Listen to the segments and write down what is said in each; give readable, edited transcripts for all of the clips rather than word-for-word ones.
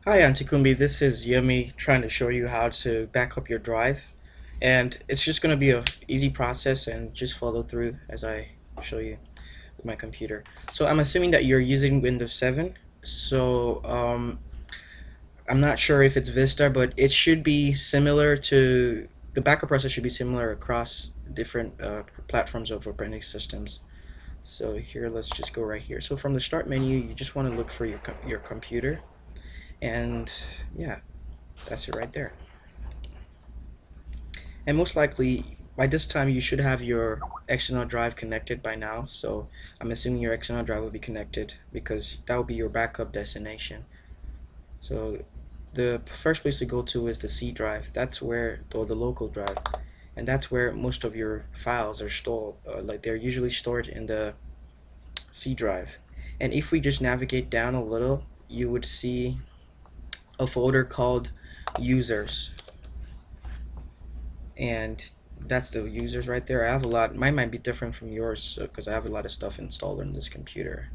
Hi Auntie Kumbi, this is Yemi trying to show you how to back up your drive, and it's just going to be a easy process and just follow through as I show you with my computer. So I'm assuming that you're using Windows 7, so I'm not sure if it's Vista, but it should be similar to the backup process should be similar across different platforms of operating systems. So here, let's just go right here. So from the start menu, you just want to look for your computer, and yeah, that's it right there. And most likely by this time you should have your external drive connected by now, so I'm assuming your external drive will be connected because that will be your backup destination. So the first place to go to is the C drive. That's where, or the local drive, and that's where most of your files are stored. Like they're usually stored in the C drive. And if we just navigate down a little, you would see a folder called users, and that's the users right there. I have a lot. Mine might be different from yours because I have a lot of stuff installed on this computer.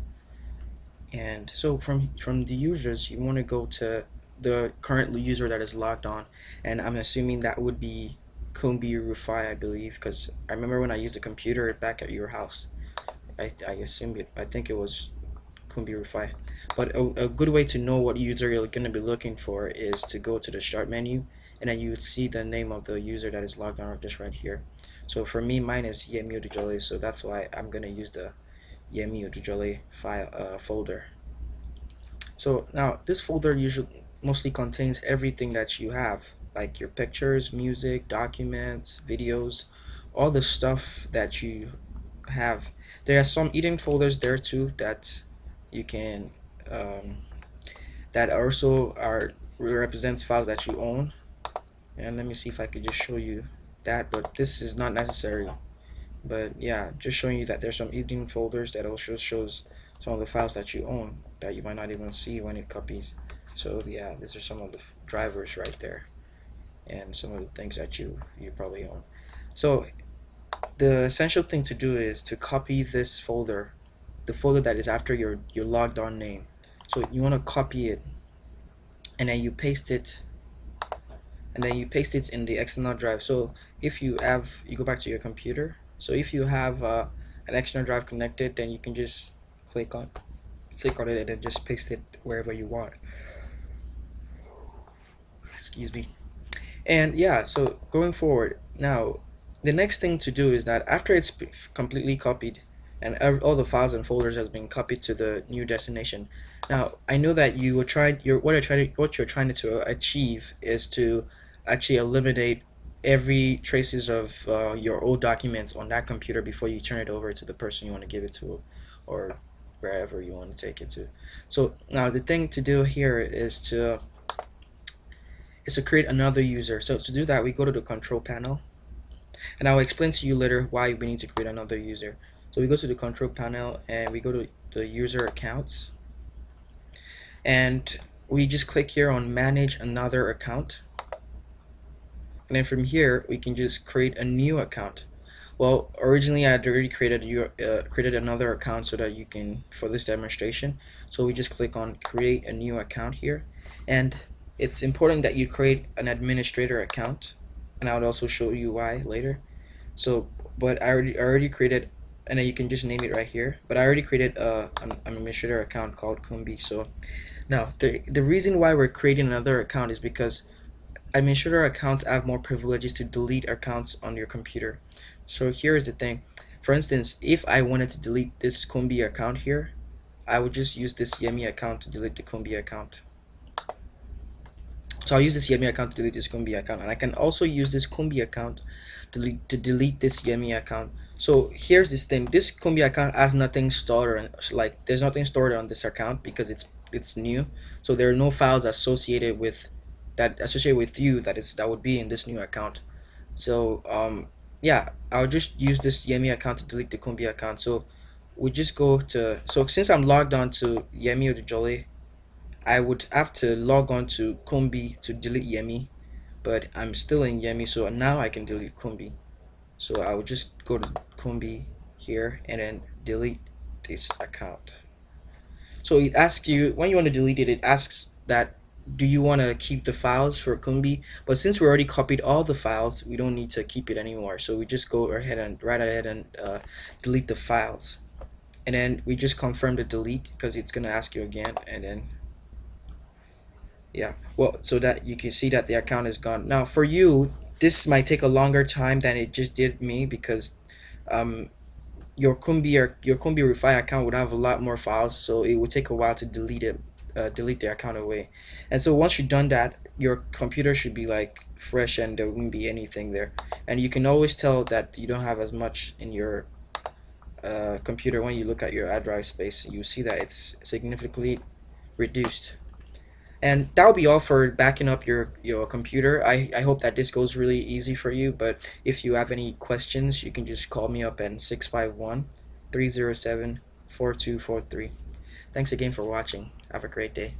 And so from the users, you want to go to the current user that is logged on, and I'm assuming that would be Kumbi Rufai, I believe, because I remember when I used the computer back at your house, I assumed it. I think it was Kumbi Rufai. But a good way to know what user you're going to be looking for is to go to the start menu, and then you would see the name of the user that is logged on just right here. So for me, mine is Yemi Odujole, so that's why I'm going to use the Yemi Odujole file folder. So now this folder usually mostly contains everything that you have, like your pictures, music, documents, videos, all the stuff that you have. There are some hidden folders there too that you can that also are represents files that you own. And let me see if I could just show you that, but this is not necessary. But yeah, just showing you that there's some hidden folders that also shows some of the files that you own that you might not even see when it copies. So yeah, these are some of the drivers right there, and some of the things that you probably own. So the essential thing to do is to copy this folder, the folder that is after your logged on name. So you want to copy it, and then you paste it, in the external drive. So if you go back to your computer. So if you have an external drive connected, then you can just click on it and then just paste it wherever you want. Excuse me. And yeah, so going forward now, the next thing to do is that after it's completely copied and all the files and folders has been copied to the new destination. Now I know that you were trying what you're trying to achieve is to actually eliminate every traces of your old documents on that computer before you turn it over to the person you want to give it to, or wherever you want to take it to. So now the thing to do here is to create another user. So to do that, we go to the control panel, and I'll explain to you later why we need to create another user. So we go to the control panel and we go to the user accounts, and we just click here on manage another account, and then from here we can just create a new account. Well, originally I had already created another account so that you can, for this demonstration. So we just click on create a new account here, and it's important that you create an administrator account, and I would also show you why later. So but I already created, and then you can just name it right here, but I already created an administrator account called Kumbi. So now the reason why we're creating another account is because administrator accounts have more privileges to delete accounts on your computer. So here is the thing. For instance, if I wanted to delete this Kumbi account here, I would just use this Yemi account to delete the Kumbi account. So I'll use this Yemi account to delete this Kumbi account, and I can also use this Kumbi account to delete this Yemi account. So here's this thing. This Kumbi account has nothing stored, like there's nothing stored on this account because it's new. So there are no files associated with you that would be in this new account. So yeah, I'll just use this Yemi account to delete the Kumbi account. So we just go to, so since I'm logged on to Yemi Odujole, I would have to log on to Kumbi to delete Yemi, but I'm still in Yemi, so now I can delete Kumbi. So I would just go to Kumbi here and then delete this account. So it asks you, when you want to delete it, it asks that do you want to keep the files for Kumbi? But since we already copied all the files, we don't need to keep it anymore. So we just go ahead and delete the files, and then we just confirm the delete because it's gonna ask you again, and then yeah, well, so that you can see that the account is gone. Now for you, this might take a longer time than it just did me, because um, your Kumbi Refi account would have a lot more files, so it would take a while to delete the account away. And so once you've done that, your computer should be like fresh and there wouldn't be anything there. And you can always tell that you don't have as much in your computer when you look at your hard drive space. You see that it's significantly reduced. And that'll be all for backing up your computer. I hope that this goes really easy for you, but if you have any questions, you can just call me up at 651-307-4243. Thanks again for watching. Have a great day.